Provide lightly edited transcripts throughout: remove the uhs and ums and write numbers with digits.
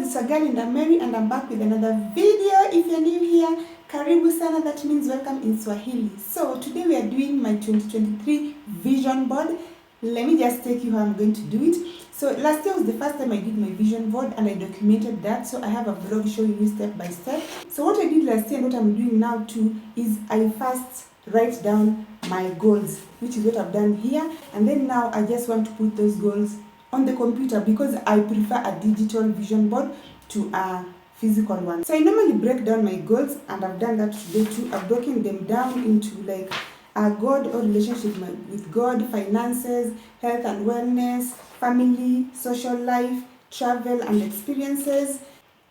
it's a girl in the Mary and I'm back with another video. If you're new here, karibu sana, that means welcome in Swahili. So today we are doing my 2023 vision board. Let me just take you how I'm going to do it. So last year was the first time I did my vision board and I documented that. So I have a vlog showing you step by step. So what I did last year and what I'm doing now too is I first write down my goals, which is what I've done here. And then now I just want to put those goals on the computer because I prefer a digital vision board to a physical one. So I normally break down my goals and I've done that today too. I've broken them down into like a God or relationship with God, finances, health and wellness, family, social life, travel and experiences,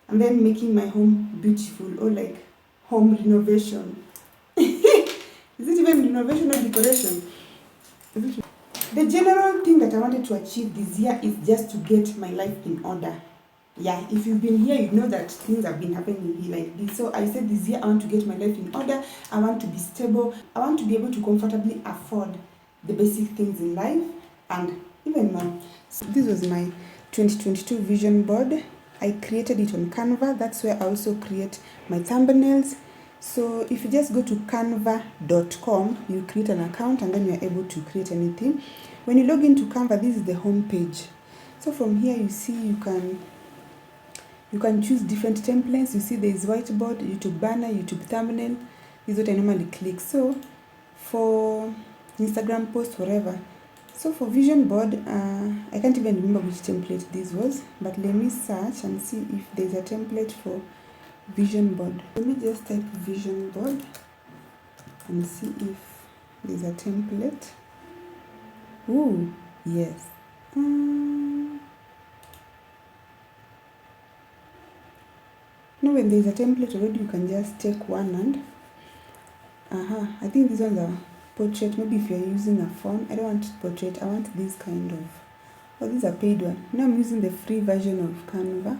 and then making my home beautiful or like home renovation. Is it even renovation or decoration? The general thing that I wanted to achieve this year is just to get my life in order. Yeah, if you've been here, you know that things have been happening like this. So I said this year I want to get my life in order. I want to be stable. I want to be able to comfortably afford the basic things in life and even more. So this was my 2022 vision board. I created it on Canva. That's where I also create my thumbnails. So if you just go to canva.com, you create an account and then you're able to create anything. When you log into Canva, this is the home page. So from here you see you can choose different templates. You see there is whiteboard, YouTube banner, YouTube thumbnail. This is what I normally click. So for Instagram post, whatever. So for vision board, I can't even remember which template this was, but let me search and see if there's a template for vision board. Let me just type vision board and see if there's a template. Oh, yes. No, when there's a template already, you can just take one and I think these ones are portrait. Maybe if you're using a phone, I don't want portrait, I want this kind of. Oh, these are paid one. Now I'm using the free version of Canva.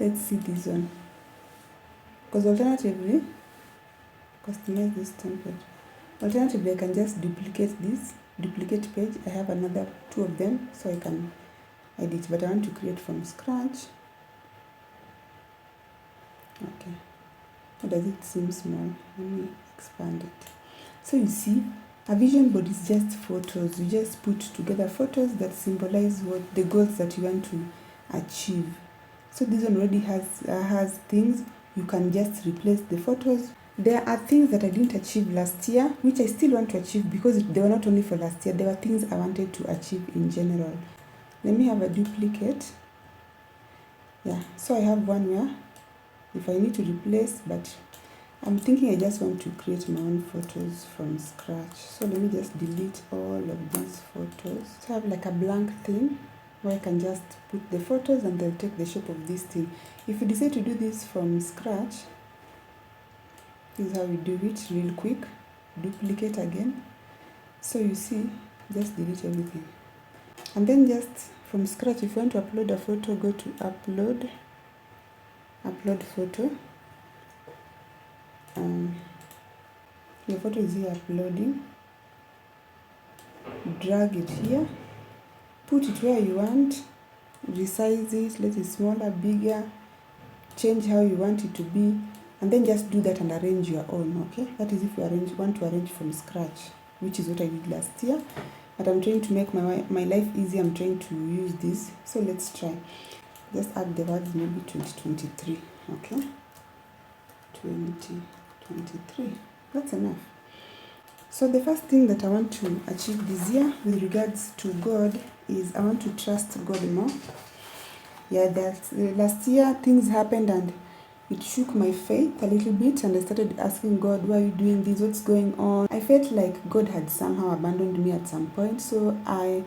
Let's see this one. Because alternatively, customize this template. Alternatively, I can just duplicate page. I have another 2 of them, so I can edit, but I want to create from scratch. Okay. Or does it seem small? Let me expand it. So you see, a vision board is just photos. You just put together photos that symbolize what the goals that you want to achieve. So this one already has things. You can just replace the photos. There are things that I didn't achieve last year, which I still want to achieve because they were not only for last year. There were things I wanted to achieve in general. Let me have a duplicate. Yeah, so I have one where if I need to replace, but I'm thinking I just want to create my own photos from scratch. So let me just delete all of these photos. So I have like a blank thing where I can just put the photos and they'll take the shape of this thing. If you decide to do this from scratch, this is how we do it real quick. Duplicate again. So you see, just delete everything. And then just from scratch, if you want to upload a photo, go to upload photo. Your photo is here uploading. Drag it here. Put it where you want. Resize it, let it smaller, bigger. Change how you want it to be. And then just do that and arrange your own, okay? That is if you want to arrange from scratch, which is what I did last year. But I'm trying to make my life easy. I'm trying to use this. So let's try. Just add the words maybe 2023, okay? 2023. That's enough. So the first thing that I want to achieve this year with regards to God is I want to trust God more. Yeah, that last year things happened and it shook my faith a little bit and I started asking God, why are you doing this? What's going on? I felt like God had somehow abandoned me at some point. So I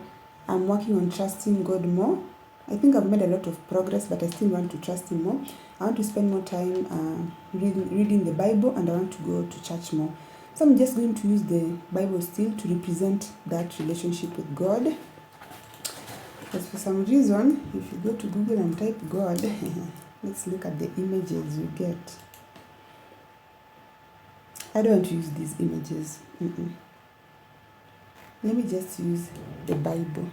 am working on trusting God more. I think I've made a lot of progress, but I still want to trust Him more. I want to spend more time reading the Bible and I want to go to church more. So I'm just going to use the Bible still to represent that relationship with God. Because for some reason, if you go to Google and type God, let's look at the images you get. I don't want to use these images. Let me just use the Bible.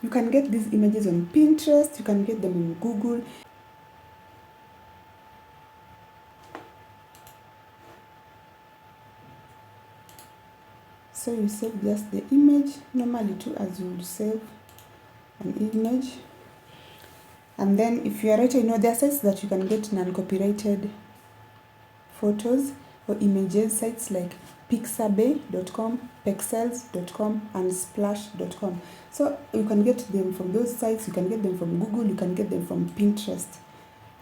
You can get these images on Pinterest, you can get them on Google. So you save just the image, normally too, as you would save an image. And then if you are writer, there are sites that you can get non-copyrighted photos or images, sites like pixabay.com, pexels.com, and splash.com. So you can get them from those sites, you can get them from Google, you can get them from Pinterest.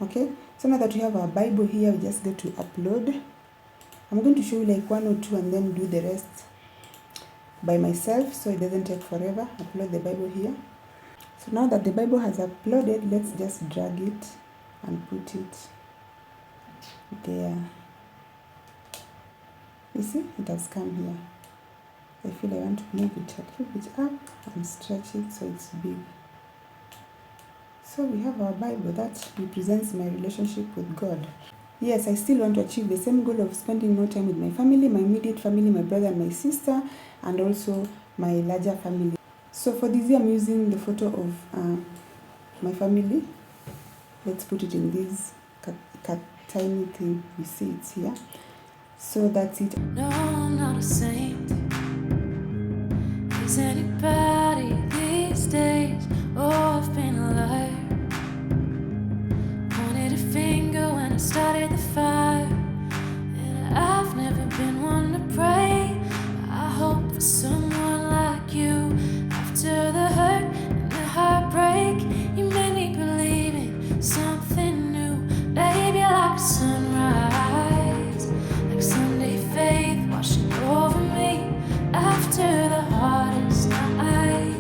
Okay, so now that we have our Bible here, we just go to upload. I'm going to show you like 1 or 2 and then do the rest by myself so it doesn't take forever. Upload the Bible here. So now that the Bible has uploaded, let's just drag it and put it there. You see, it has come here. I feel I want to move it, I'll move it up and stretch it so it's big. So we have our Bible that represents my relationship with God. Yes, I still want to achieve the same goal of spending more time with my family, my immediate family, my brother and my sister, and also my larger family. So for this year, I'm using the photo of my family. Let's put it in this tiny thing. You see it's here. So that's it. No, I'm not a saint. Is anybody these days? Oh, I've been a liar. Pointed a finger when I started the fire. And I've never been one to pray. I hope for someone like you. After the hurt and the heartbreak, you made me believe in something new. Baby, like a sunrise, like Sunday faith washing over me. After the hardest night,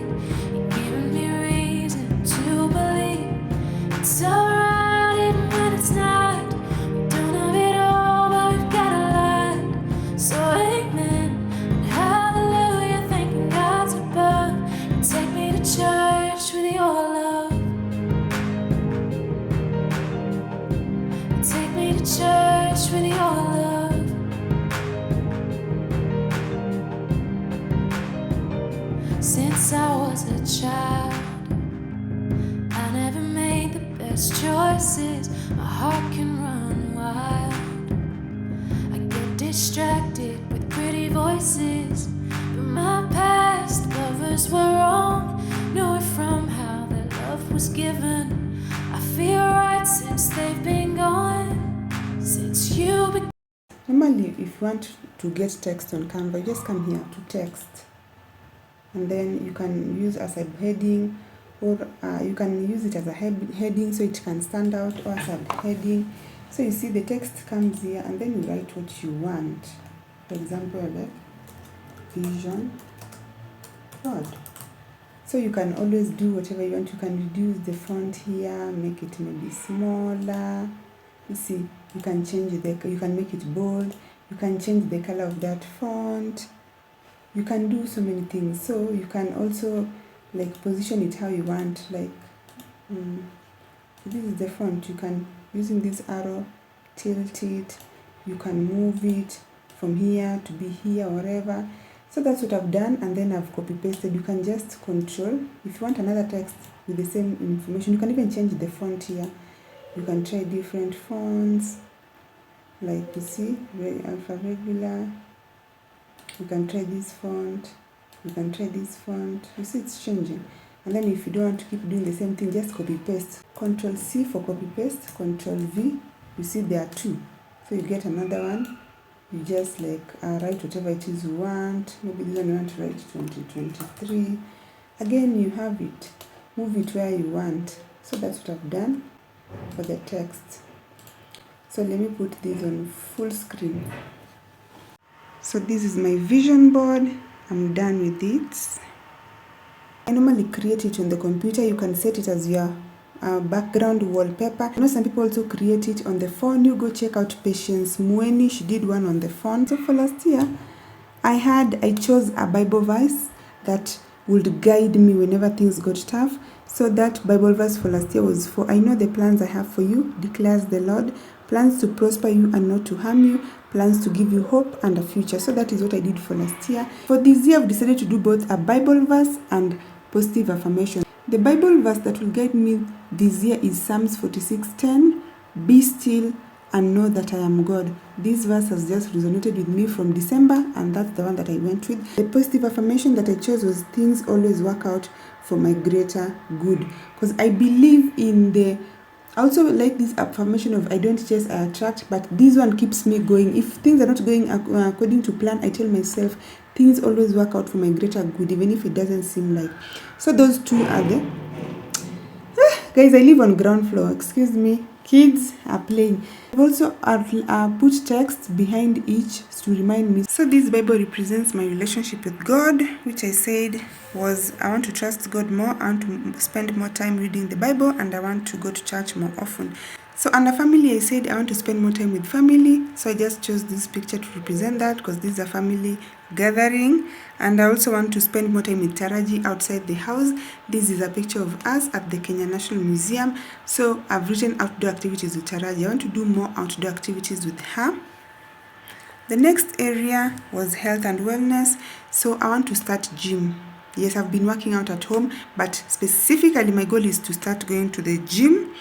you're giving me reason to believe it's alright even when it's not. We don't have it all, but we've got a lot. So amen and hallelujah, thanking God's above. And take me to church with your love. And take me to church with your love. Since I was a child, I never made the best choices. My heart can run wild. I get distracted with pretty voices, but my past lovers were wrong. Know it from how their love was given. I feel right since they've been gone. Since you began. Normally, if you want to get text on Canva, you just come here to text. And then you can use as a heading, or you can use it as a heading so it can stand out, or as a heading. So you see the text comes here and then you write what you want. For example, like vision board. So you can always do whatever you want. You can reduce the font here, make it maybe smaller. You see, you can change you can make it bold. You can change the color of that font. You can do so many things. So you can also like position it how you want. Like this is the font. You can, using this arrow, tilt it. You can move it from here to be here, wherever. So that's what I've done, and then I've copy pasted. You can just control. If you want another text with the same information, you can even change the font here. You can try different fonts, like you see, alpha regular. You can try this font, you can try this font. You see it's changing. And then if you don't want to keep doing the same thing, just copy paste. Control C for copy paste, Control V. You see there are 2. So you get another one. You just like write whatever it is you want. Maybe this one you want to write 2023. Again, you have it. Move it where you want. So that's what I've done for the text. So let me put this on full screen. So this is my vision board. I'm done with it. I normally create it on the computer. You can set it as your background wallpaper. I know some people also create it on the phone. You go check out Patience Mweni. She did one on the phone. So for last year, I chose a Bible verse that would guide me whenever things got tough. So that Bible verse for last year was, "For I know the plans I have for you, declares the Lord, plans to prosper you and not to harm you, plans to give you hope and a future." So that is what I did for last year. For this year, I've decided to do both a Bible verse and positive affirmation. The Bible verse that will guide me this year is Psalms 46:10. Be still and know that I am God. This verse has just resonated with me from December, and that's the one that I went with. The positive affirmation that I chose was things always work out for my greater good. Because I believe in the... I also like this affirmation of I don't chase, I attract, but this one keeps me going. If things are not going according to plan, I tell myself things always work out for my greater good, even if it doesn't seem like. So those two are the... Guys, I live on ground floor. Excuse me. Kids are playing. I've also put text behind each to remind me. So this Bible represents my relationship with God, which I said was I want to trust God more, I want to spend more time reading the Bible, and I want to go to church more often. So under family, I said I want to spend more time with family. So I just chose this picture to represent that because this is a family gathering. And I also want to spend more time with Taraji outside the house. This is a picture of us at the Kenya National Museum. So I've written outdoor activities with Taraji. I want to do more outdoor activities with her. The next area was health and wellness. So I want to start gym. Yes, I've been working out at home, but specifically my goal is to start going to the gym.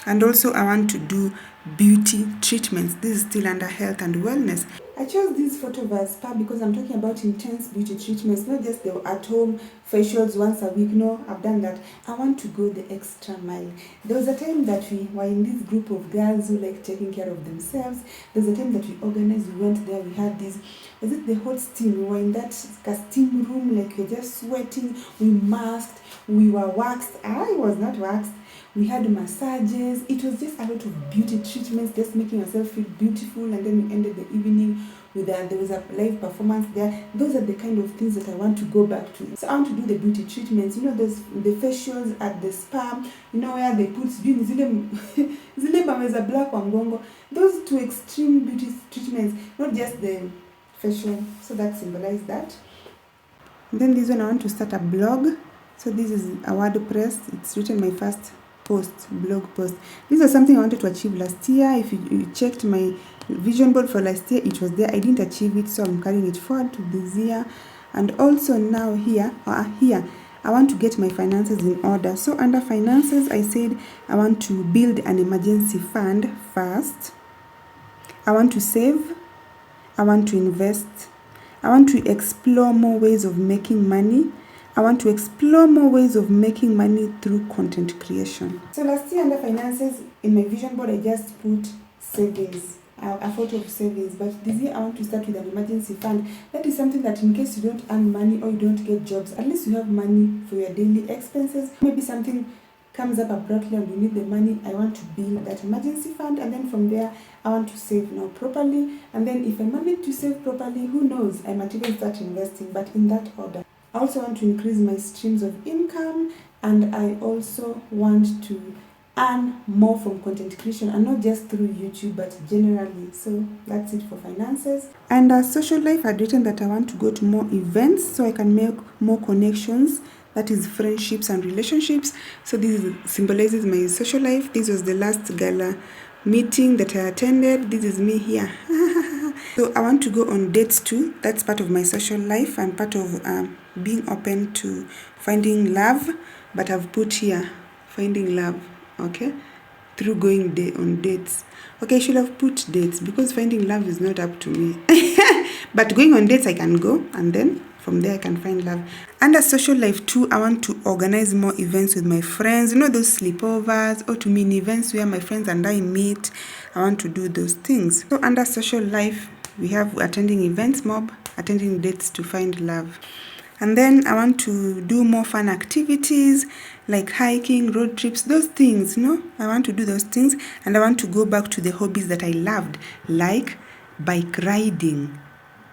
And also I want to do beauty treatments. This is still under health and wellness. I chose this photo of a spa because I'm talking about intense beauty treatments, not just the at-home facials once a week. No, I've done that. I want to go the extra mile. There was a time that we were in this group of girls who like taking care of themselves. There was a time that we organized, we went there, we had this, was it the hot steam? We were in that steam room, like we're just sweating, we masked, we were waxed. I was not waxed. We had massages. It was just a lot of beauty treatments, just making yourself feel beautiful. And then we ended the evening with there was a live performance there. Those are the kind of things that I want to go back to. So I want to do the beauty treatments. You know, there's the facials at the spa. You know where they put zile maweza black wangongo. Those two extreme beauty treatments, not just the facial. So that symbolizes that. And then this one I want to start a blog. So this is a WordPress. It's written my first blog post. This is something I wanted to achieve last year. If you checked my vision board for last year, it was there. I didn't achieve it, so I'm carrying it forward to this year. And also now here, I want to get my finances in order. So under finances, I said I want to build an emergency fund first. I want to save. I want to invest. I want to explore more ways of making money. I want to explore more ways of making money through content creation. So last year under finances, in my vision board, I just put savings, a photo of savings. But this year I want to start with an emergency fund. That is something that in case you don't earn money or you don't get jobs, at least you have money for your daily expenses. Maybe something comes up abruptly and you need the money. I want to build that emergency fund, and then from there I want to save now properly. And then if I manage to save properly, who knows, I might even start investing, but in that order. I also want to increase my streams of income, and I also want to earn more from content creation, and not just through YouTube but generally. So that's it for finances. And social life, I'd written that I want to go to more events so I can make more connections, that is friendships and relationships. So this symbolizes my social life. This was the last gala meeting that I attended. This is me here. So I want to go on dates too. That's part of my social life and part of being open to finding love. But I've put here finding love, okay, through going on dates. Okay, I should have put dates because finding love is not up to me. But going on dates I can go, and then from there I can find love. Under social life too, I want to organize more events with my friends. You know, those sleepovers or to mini events where my friends and I meet. I want to do those things. So under social life, we have attending events mob, attending dates to find love. And then I want to do more fun activities like hiking, road trips, those things, you know. I want to do those things, and I want to go back to the hobbies that I loved, like bike riding.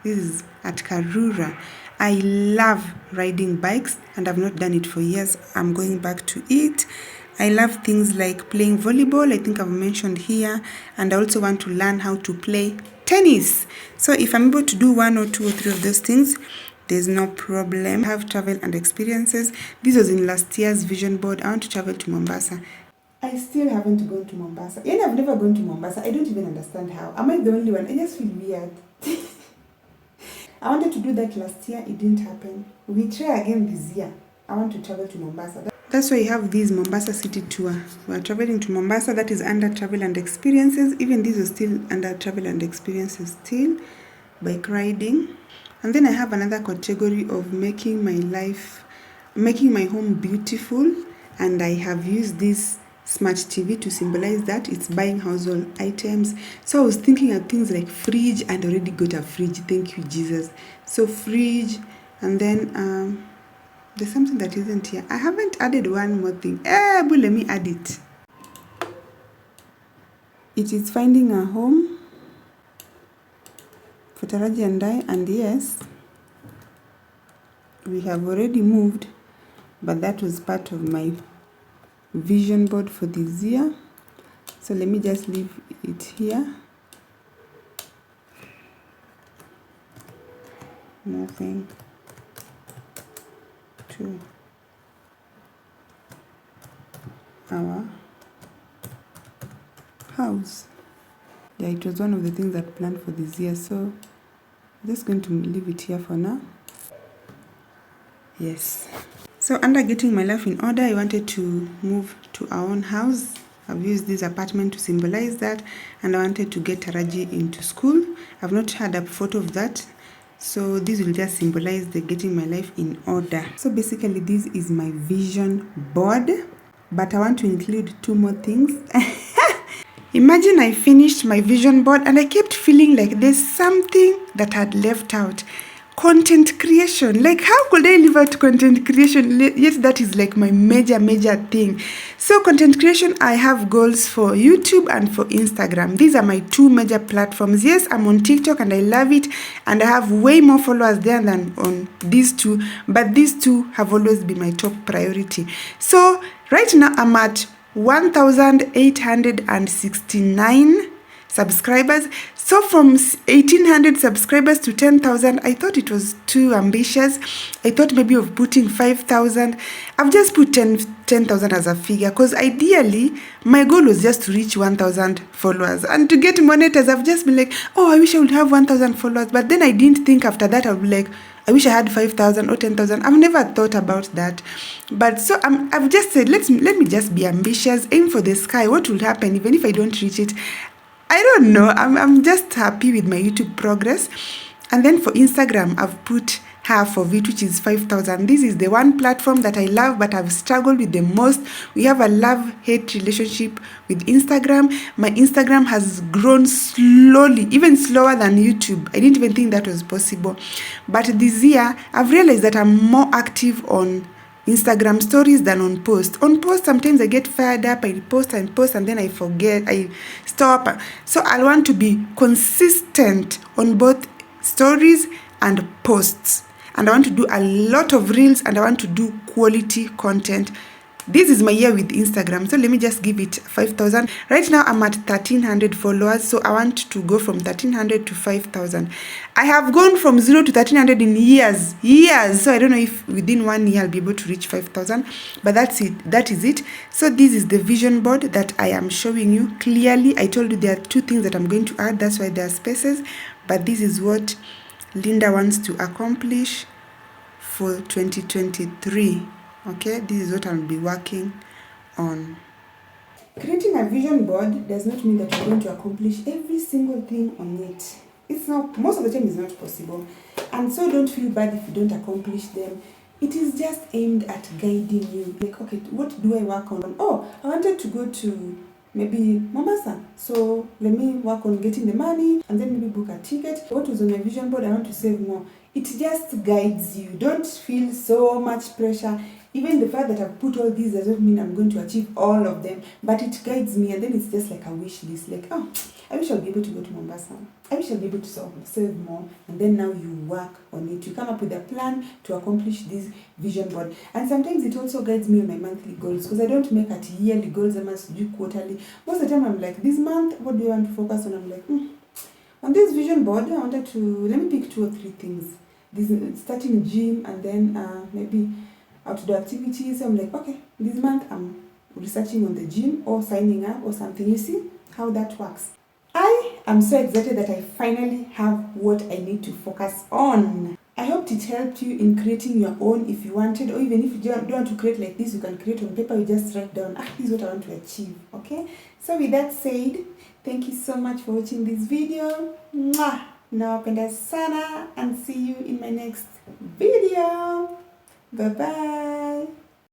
This is at Karura. I love riding bikes, and I've not done it for years. I'm going back to it. I love things like playing volleyball, I think I've mentioned here, and I also want to learn how to play tennis. So if I'm able to do 1 or 2 or 3 of those things, there's no problem. I have travel and experiences. This was in last year's vision board. I want to travel to Mombasa. I still haven't gone to Mombasa. I've never gone to Mombasa. I don't even understand how. Am I the only one? I just feel weird. I wanted to do that last year. It didn't happen. We try again this year. I want to travel to Mombasa. That's why you have this Mombasa City tour. We're traveling to Mombasa. That is under travel and experiences. Even this is still under travel and experiences still. Bike riding. And then I have another category of making my home beautiful. And I have used this smart TV to symbolize that. It's buying household items. So I was thinking of things like fridge, and already got a fridge. Thank you, Jesus. So fridge, and then there's something that isn't here. I haven't added one more thing. But let me add it. It is finding a home for Taraji and I, and yes, we have already moved, but that was part of my vision board for this year. So let me just leave it here. Moving to our house. Yeah, it was one of the things that I planned for this year, so I'm just going to leave it here for now. Yes. So under getting my life in order, I wanted to move to our own house. I've used this apartment to symbolize that, and I wanted to get Taraji into school. I've not had a photo of that, so this will just symbolize the getting my life in order. So basically this is my vision board, but I want to include 2 more things. Imagine I finished my vision board and I kept feeling like there's something that I had left out. Content creation. Like, how could I leave out content creation? Yet that is like my major thing. So content creation, I have goals for YouTube and for Instagram. These are my 2 major platforms. Yes, I'm on TikTok and I love it, and I have way more followers there than on these 2, but these 2 have always been my top priority. So right now I'm at 1,869 subscribers. So from 1,800 subscribers to 10,000, I thought it was too ambitious. I thought maybe of putting 5,000. I've just put 10,000 as a figure, because ideally my goal was just to reach 1,000 followers. And to get monetized, I've just been like, oh, I wish I would have 1,000 followers. But then I didn't think after that I would be like, I wish I had 5,000 or 10,000. I've never thought about that. But so I've just said, let me just be ambitious, aim for the sky. What will happen even if I don't reach it? I don't know. I'm just happy with my YouTube progress. And then for Instagram, I've put half of it, which is 5,000. This is the one platform that I love, but I've struggled with the most. We have a love-hate relationship with Instagram. My Instagram has grown slowly, even slower than YouTube. I didn't even think that was possible. But this year, I've realized that I'm more active on Instagram stories than on post. On post, sometimes I get fired up, I post and then I forget, I stop. So I want to be consistent on both stories and posts. And I want to do a lot of reels, and I want to do quality content. This is my year with Instagram, so let me just give it 5,000. Right now, I'm at 1,300 followers, so I want to go from 1,300 to 5,000. I have gone from 0 to 1,300 in years. So I don't know if within 1 year I'll be able to reach 5,000, but that's it. That is it. So this is the vision board that I am showing you clearly. I told you there are 2 things that I'm going to add. That's why there are spaces, but this is what Linda wants to accomplish for 2023. Okay, this is what I'll be working on. Creating a vision board does not mean that you're going to accomplish every single thing on it. It's not, most of the time it's not possible. And so don't feel bad if you don't accomplish them. It is just aimed at guiding you. Like, okay, what do I work on? Oh, I wanted to go to maybe Mombasa. So let me work on getting the money and then maybe book a ticket. What was on my vision board? I want to save more. It just guides you. Don't feel so much pressure. Even the fact that I've put all these doesn't mean I'm going to achieve all of them, but it guides me, and then it's just like a wish list. Like, oh, I wish I'll be able to go to Mombasa. I wish I'll be able to save more. And then now you work on it. You come up with a plan to accomplish this vision board. And sometimes it also guides me on my monthly goals, because I don't make it yearly goals. I must do quarterly. Most of the time I'm like, this month, what do I want to focus on? I'm like, on this vision board, I wanted to, let me pick 2 or 3 things. This starting gym, and then maybe outdoor activities. I'm like, okay, this month I'm researching on the gym or signing up or something. You see how that works. I am so excited that I finally have what I need to focus on. I hope it helped you in creating your own if you wanted, or even if you don't want to create like this, you can create on paper. You just write down, this is what I want to achieve. Okay, so with that said, thank you so much for watching this video. Mwah! Nawapenda sana, and see you in my next video. Bye bye.